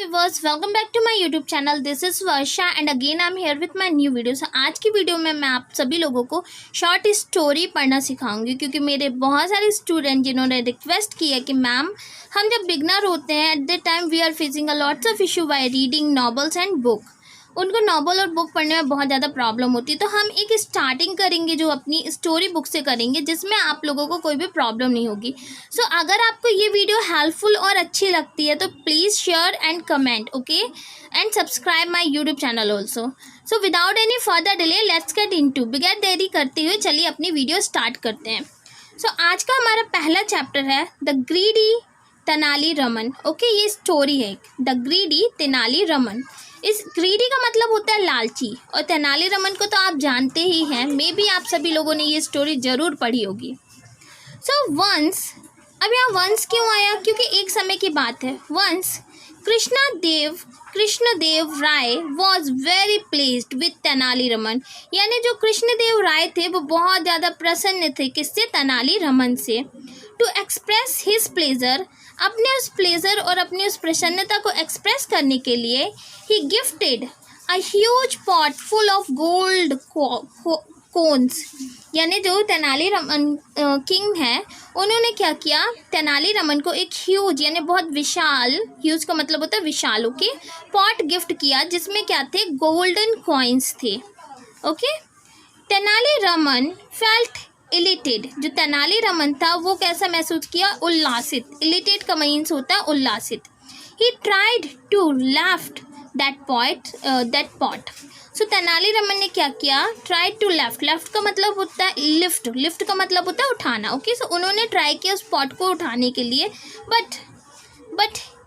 Viewers, welcome back to my YouTube channel. This is Varsha and again I am here with my new video. So आज की video में मैं आप सभी लोगों को शॉर्ट स्टोरी पढ़ना सिखाऊंगी, क्योंकि मेरे बहुत सारे स्टूडेंट जिन्होंने रिक्वेस्ट की है कि मैम हम जब बिगनर होते हैं at the time we are facing a lots of issue by reading novels and book. उनको नॉवल और बुक पढ़ने में बहुत ज़्यादा प्रॉब्लम होती है, तो हम एक स्टार्टिंग करेंगे जो अपनी स्टोरी बुक से करेंगे, जिसमें आप लोगों को कोई भी प्रॉब्लम नहीं होगी। सो अगर आपको ये वीडियो हेल्पफुल और अच्छी लगती है तो please share and comment, okay, and subscribe my YouTube channel also. So without any further delay let's get into. बगैर देरी करते हुए चलिए अपनी वीडियो स्टार्ट करते हैं। सो आज का हमारा पहला चैप्टर है the greedy Tenali Raman. Okay, ये स्टोरी है द ग्रीडी तेनाली रमन। इस ग्रीडी का मतलब होता है लालची, और तेनाली रमन को तो आप जानते ही हैं। मे बी आप सभी लोगों ने ये स्टोरी ज़रूर पढ़ी होगी। सो वंस, अब यहाँ वंस क्यों आया? क्योंकि एक समय की बात है। Once Krishnadeva Raya was very pleased with Tenali Raman, यानी जो कृष्णदेव राय थे वो बहुत ज़्यादा प्रसन्न थे किससे? तेनाली रमन से। टू एक्सप्रेस हिज प्लेजर, अपने उस प्लेजर और अपनी उस प्रसन्नता को एक्सप्रेस करने के लिए he gifted a huge pot full of gold coins, यानी जो तेनाली रमन किंग है उन्होंने क्या किया? तेनाली रमन को एक ह्यूज यानी बहुत विशाल, ह्यूज का मतलब होता है विशाल, ओके, पॉट गिफ्ट किया जिसमें क्या थे? गोल्डन कॉइन्स थे। ओके, तेनाली रमन फेल्ट इलिटेड, जो तेनाली रमन था वो कैसा महसूस किया? उल्लासित। इलिटेड का मीन्स होता है उल्लासित। He tried to left that pot. So Tenali Raman ने क्या किया? ट्राइड टू लेफ्ट का मतलब होता है लिफ्ट का मतलब होता है उठाना। ओके, सो उन्होंने ट्राई किया उस पॉट को उठाने के लिए, but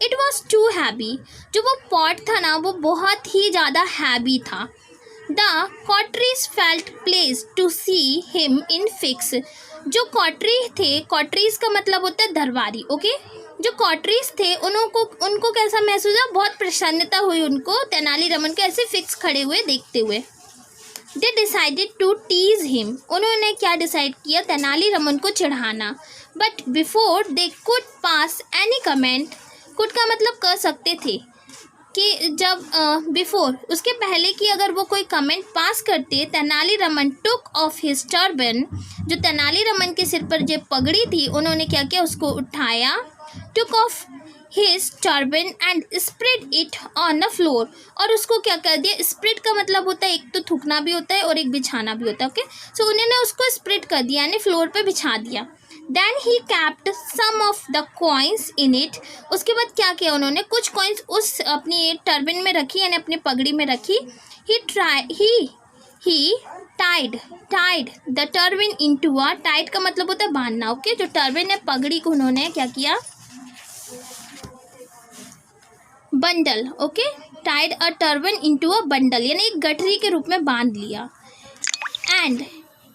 it was too heavy. जो वो पॉट था ना वो बहुत ही ज़्यादा हैवी था। The courtiers felt pleased to see him in fix. जो कॉटरी थे, कॉटरीज का मतलब होता है दरबारी। ओके, जो कॉटरीज थे उनको कैसा महसूस हुआ? बहुत प्रसन्नता हुई उनको तेनाली रमन को ऐसे फिक्स खड़े हुए देखते हुए। They decided to tease him, उन्होंने क्या डिसाइड किया? तेनाली रमन को चिढ़ाना। But before they could pass any comment, could का मतलब कर सकते थे कि जब बिफोर, उसके पहले कि अगर वो कोई कमेंट पास करते, Tenali Raman took off his turban, जो तेनाली रमन के सिर पर जो पगड़ी थी उन्होंने क्या किया? उसको उठाया। Took off his turban and spread it on the floor, और उसको क्या कर दिया? स्प्रेड का मतलब होता है एक तो थूकना भी होता है और एक बिछाना भी होता है। ओके, सो उन्होंने उसको स्प्रेड कर दिया यानी फ्लोर पे बिछा दिया। Then he kept some of the coins in it. उसके बाद क्या किया उन्होंने? कुछ coins उस अपनी टर्बन में रखी यानी अपनी पगड़ी में रखी। He tied the turban into a, tied का मतलब होता है बांधना। ओके, जो टर्बन है पगड़ी को उन्होंने क्या किया? Bundle. Okay, tied a turban into a bundle, यानी एक गठरी के रूप में बांध लिया। And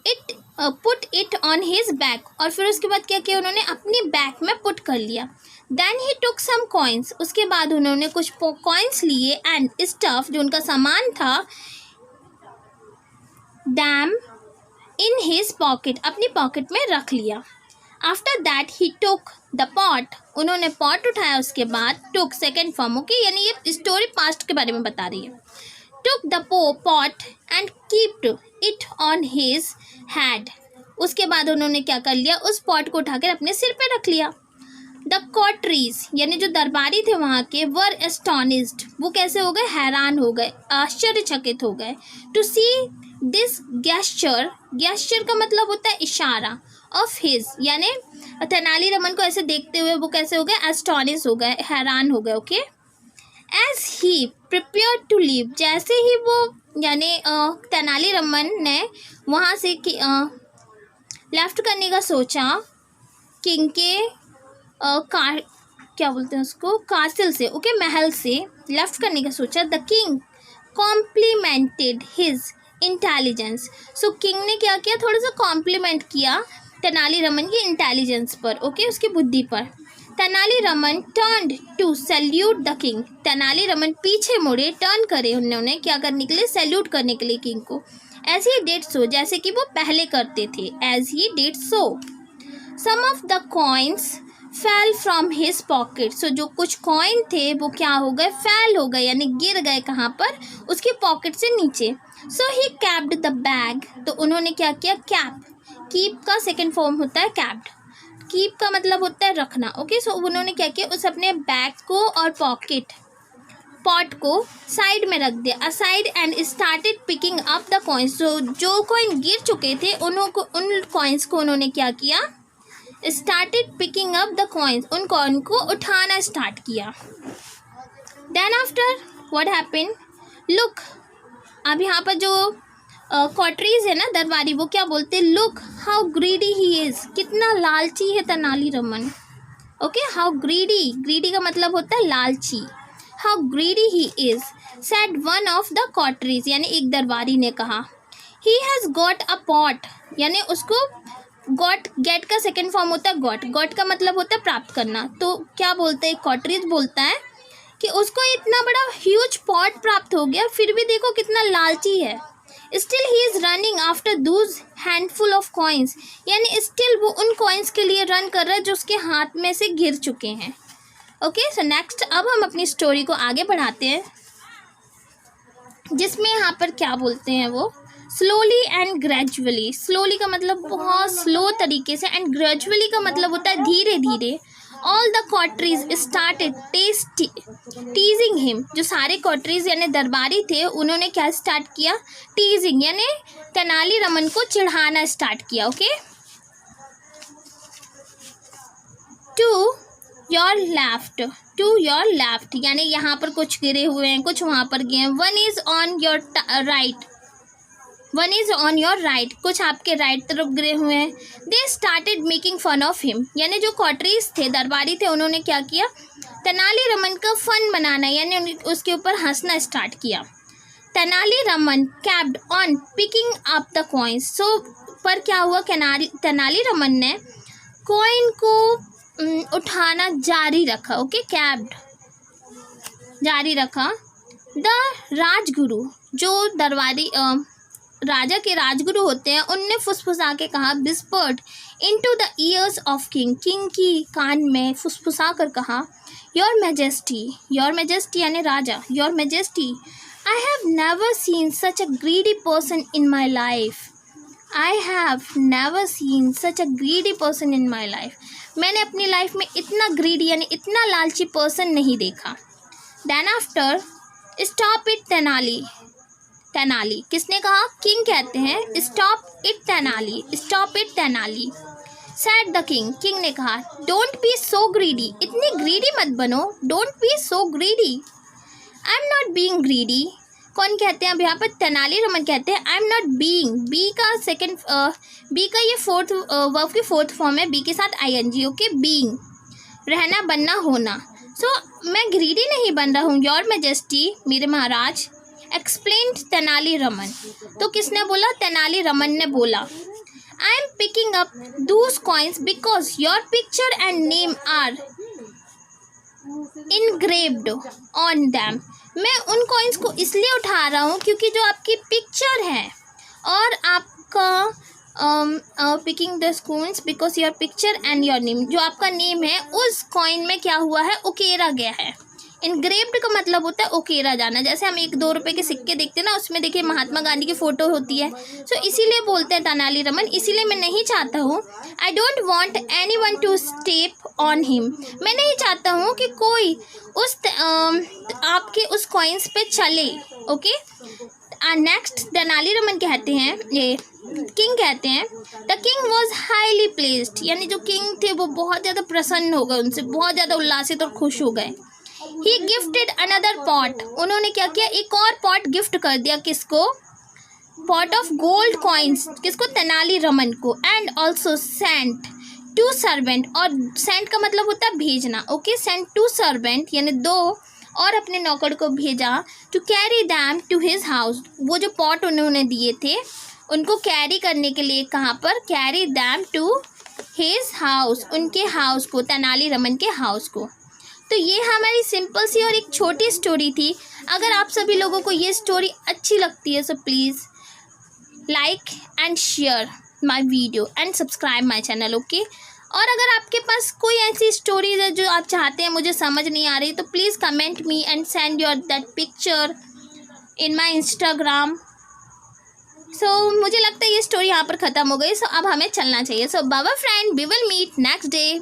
it put it on his back, और फिर उसके बाद क्या किया उन्होंने? अपनी बैक में पुट कर लिया। Then he took some coins, उसके बाद उन्होंने कुछ कॉइन्स लिए एंड स्टफ, जो उनका सामान था, डैम इन हिज पॉकेट, अपनी पॉकेट में रख लिया। After that he took the pot, उन्होंने पॉट उठाया। उसके बाद टुक सेकेंड फॉर्म। ओके, यानी ये स्टोरी पास्ट के बारे में बता रही है। Took the pot and keeped it on his head, उसके बाद उन्होंने क्या कर लिया? उस पॉट को उठाकर अपने सिर पे रख लिया। द कॉटरीज, यानी जो दरबारी थे वहाँ के, वर एस्टोनिस्ड, वो कैसे हो गए? हैरान हो गए, आश्चर्यचकित हो गए। To see this gesture, gesture का मतलब होता है इशारा, ऑफ हिज, यानी तेनाली रमन को ऐसे देखते हुए वो कैसे हो गए? एस्टोनिश हो गए, हैरान हो गए। Okay, as he prepare to leave, जैसे ही वो यानी तेनाली रमन ने वहाँ से लेफ्ट करने का सोचा, किंग के क्या बोलते हैं उसको? कासिल से। ओके, महल से लेफ्ट करने का सोचा। The king complimented his intelligence, so king ने क्या किया? थोड़ा सा कॉम्प्लीमेंट किया तेनाली रमन की इंटेलिजेंस पर, ओके, उसकी बुद्धि पर। Tenali Raman turned to salute the king, Tenali Raman पीछे मुड़े, टर्न करे उन्होंने क्या करने के लिए? सैल्यूट करने के लिए किंग को। एज ही डिड सो, जैसे कि वो पहले करते थे। As he did so, some of the coins fell from his pocket. So जो कुछ कॉइन थे वो क्या हो गए, फेल हो गए, यानी गिर गए कहाँ पर, उसके पॉकेट से नीचे। सो ही कैप्ड द बैग, तो उन्होंने क्या किया, कैप, कीप का सेकेंड फॉर्म होता है कैप्ड, कीप का मतलब होता है रखना। ओके, सो उन्होंने क्या किया, उस अपने बैग को और पॉट को साइड में रख दिया, aside, and started picking up the coins. जो कॉइन गिर चुके थे उन कॉइन्स को उन्होंने क्या किया, started picking up the coins, उन कॉइन को उठाना स्टार्ट किया। Then after what happened, look, अब यहाँ पर जो कॉटरीज है ना, दरबारी, वो क्या बोलते हैं, look how greedy he is, कितना लालची है Tenaliraman. Okay, how greedy, greedy का मतलब होता है लालची। How greedy he is, said one of the courtiers, यानी एक दरबारी ने कहा। He has got a pot, यानी उसको गॉट, गेट का सेकेंड फॉर्म होता है गॉट, गॉट का मतलब होता है प्राप्त करना। तो क्या बोलते हैं, कॉटरीज बोलता है कि उसको इतना बड़ा ह्यूज पॉट प्राप्त हो गया, फिर भी देखो कितना लालची है। Still he is running after Dooj handful of coins, यानी स्टिल वो उन कॉइन्स के लिए रन कर रहा है जो उसके हाथ में से गिर चुके हैं। ओके, सो नेक्स्ट अब हम अपनी स्टोरी को आगे बढ़ाते हैं, जिसमें यहाँ पर क्या बोलते हैं वो, स्लोली एंड ग्रेजुअली। स्लोली का मतलब बहुत स्लो तरीके से, एंड ग्रेजुअली का मतलब होता है धीरे धीरे। All the courtiers started teasing him, जो सारे कॉटरीज यानी दरबारी थे उन्होंने क्या स्टार्ट किया, टीजिंग, यानी तेनालीरामन को चिढ़ाना स्टार्ट किया। ओके, टू योर लेफ्ट, यानी यहाँ पर कुछ गिरे हुए हैं, कुछ वहाँ पर गिरे हैं। One is on your right, कुछ आपके राइट तरफ गिरे हुए हैं। They started making fun of him, यानी जो कॉटरीज थे, दरबारी थे, उन्होंने क्या किया, तेनालीरामन का फन बनाना, यानी उसके ऊपर हंसना स्टार्ट किया। Tenaliraman kept on picking up the coins, so पर क्या हुआ, तेनालीरामन ने कॉइन को उठाना जारी रखा। ओके, कैप्ड, जारी रखा। द राजगुरु, जो दरबारी राजा के राजगुरु होते हैं, उनने फुसफुसा के कहा, whispered into the ears of king, king की कान में फुसफुसा कर कहा, योर मैजेस्टी यानी राजा, your majesty, I have never seen such a greedy person in my life, I have never seen such a greedy person in my life, मैंने अपनी लाइफ में इतना ग्रीडी यानी इतना लालची पर्सन नहीं देखा। Then after stop it Tenali, किसने कहा, किंग कहते हैं, stop it Tenali, said the king, king ने कहा, डोंट बी सो ग्रीडी, इतनी ग्रीडी मत बनो, don't be so greedy, I am not being greedy. कौन कहते हैं अब यहाँ पर, तेनालीरामन कहते हैं, I am not being, be का ये फोर्थ वर्ब की फोर्थ फॉर्म है, बी के साथ ING। ओके, बीइंग, रहना, बनना, होना। सो मैं ग्रीडी नहीं बन रहा हूँ, योर मैजेस्टी, मेरे महाराज, एक्सप्लेन्ड तेनालीरामन, तो किसने बोला, तेनालीरामन ने बोला, I am picking up those coins because your picture and name are engraved on them, मैं उन कॉइन्स को इसलिए उठा रहा हूँ क्योंकि जो आपकी पिक्चर है और आपका picking the coins because your picture and your name, जो आपका नेम है उस कॉइन में क्या हुआ है, उकेरा गया है। इनग्रेव्ड का मतलब होता है उकेरा जाना, जैसे हम 1-2 रुपए के सिक्के देखते हैं ना, उसमें देखिए महात्मा गांधी की फ़ोटो होती है, सो इसीलिए बोलते हैं तेनालीरामन, इसीलिए मैं नहीं चाहता हूँ, I don't want any one two step on him, मैं नहीं चाहता हूँ कि कोई उस आपके उस कॉइन्स पे चले। ओके, नेक्स्ट तेनालीरामन कहते हैं, ये किंग कहते हैं, the king was highly placed, यानी जो किंग थे वो बहुत ज़्यादा प्रसन्न हो गए, उनसे बहुत ज़्यादा उल्लासित और खुश हो गए। ही गिफ्टेड अनदर पॉट, उन्होंने क्या किया, एक और पॉट गिफ्ट कर दिया, किसको, पॉट ऑफ गोल्ड कॉइन्स, किसको, तेनालीरामन को, and also sent to servant, और सेंट का मतलब होता है भेजना। ओके, सेंट टू सर्वेंट यानी 2 और अपने नौकर को भेजा, to carry them to his house, वो जो पॉट उन्होंने दिए थे उनको कैरी करने के लिए, कहाँ पर, carry them to his house, उनके हाउस को, तेनालीरामन के हाउस को। तो ये हमारी सिंपल सी और एक छोटी स्टोरी थी। अगर आप सभी लोगों को ये स्टोरी अच्छी लगती है, so please like and share my video and subscribe my channel. Okay, और अगर आपके पास कोई ऐसी स्टोरीज है जो आप चाहते हैं मुझे समझ नहीं आ रही, तो please comment me and send your that picture in my Instagram. मुझे लगता है ये स्टोरी यहाँ पर ख़त्म हो गई। अब हमें चलना चाहिए। Bye bye friend, we will meet next day.